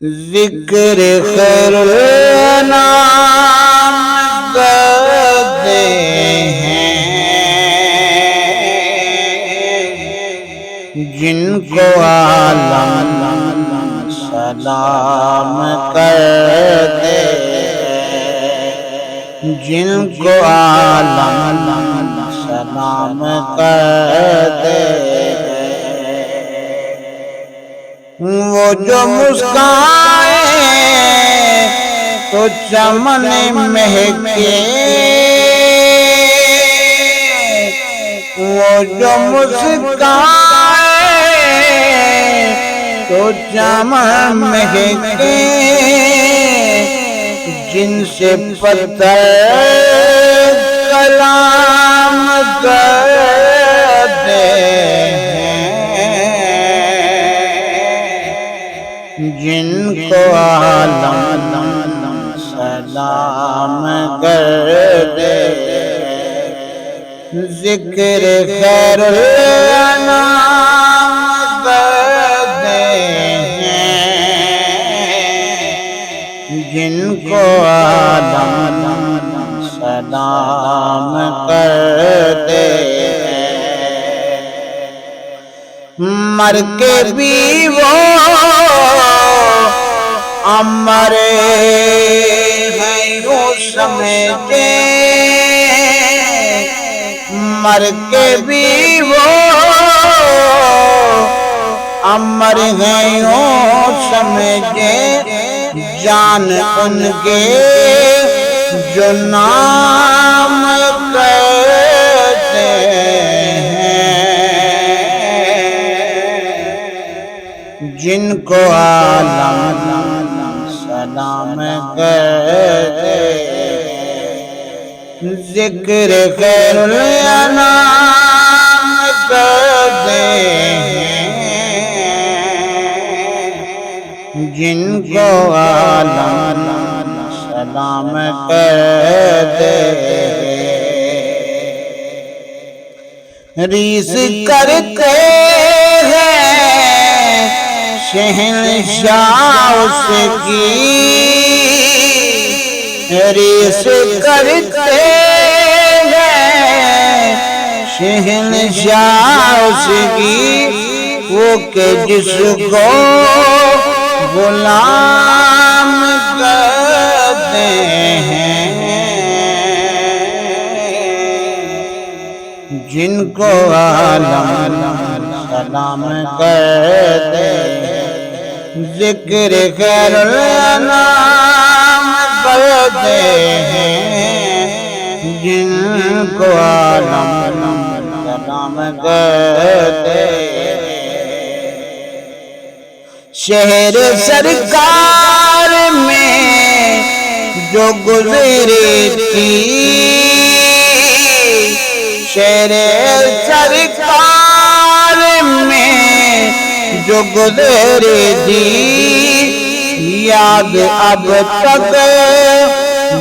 ذکر خیر الانام کرتے ہیں جن کو عالم سلام کرتے ہیں، جن کو عالم سلام کرتے ہیں، وہ جو مسکرائے تو چمن مہکے، وہ جو مسکرائے تو چمن مہکے، جن سے پتھر کلام کرتے جن کو عالم سلام کرتے، ذکر خیر الانام کرتے ہیں جن کو عالم سلام کرتے ہیں، مر کے بھی وہ امر ہیں یوں سمجھے، مر کے بھی وہ امر ہیں یوں سمجھے، جان ان کے جو نام کرتے ہیں، جن کو عالم سلام کرتے ہیں، ذکر خیر الانام کرتے ہیں، جن کو عالم سلام کرتے ہیں، ریس کرتے ہیں شہنشاہ اس کی، ریس کرتے ہیں شہنشاہ اس کی، وہ کہ جس کو غلام کرتے ہیں، جن کو عالم سلام کرتے ہیں، ذکر خیر الانام کرتے ہیں، جن کو عالم سلام کرتے ہیں، شہر سرکار میں جو گزری تھی، شہر سرکار میں جو گزری تھی، یاد اب تک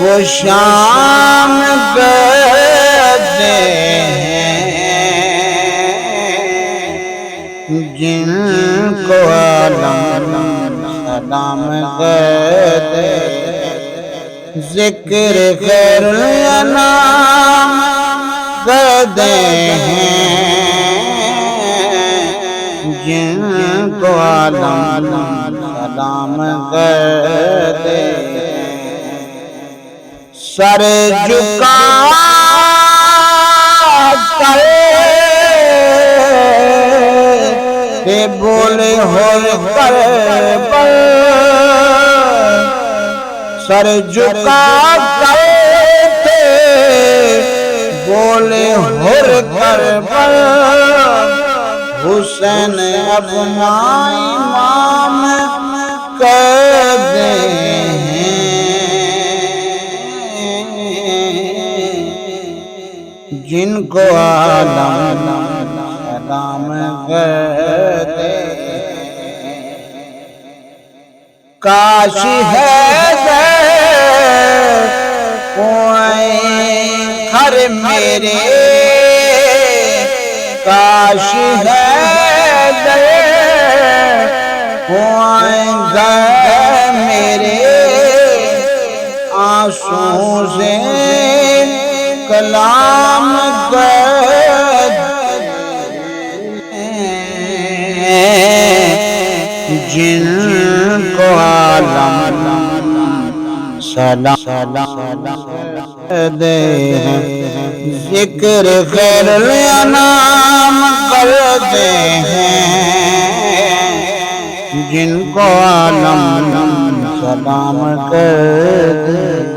وہ شام کرتے ہیں، جن کو عالم سلام کرتے ہیں، ذکر خیر الانام کرتے ہیں، جن کو عالم سلام کرتے ہیں، سر جھکا کر بولے ہو کر پر، سر جھکا کر بولے ہو کر پر، حسین اپنا امام کرتے ہیں، جن کو عالم سلام کرتے ہیں، کاش ہے کوئی گھر میرے، کاش ہے آئینگے میرے آنسوں سے کلام جن کو عالم سلام دے ہیں، ذکر خیر الانام کرتے ہیں، جن کو عالم سلام کرتے ہیں۔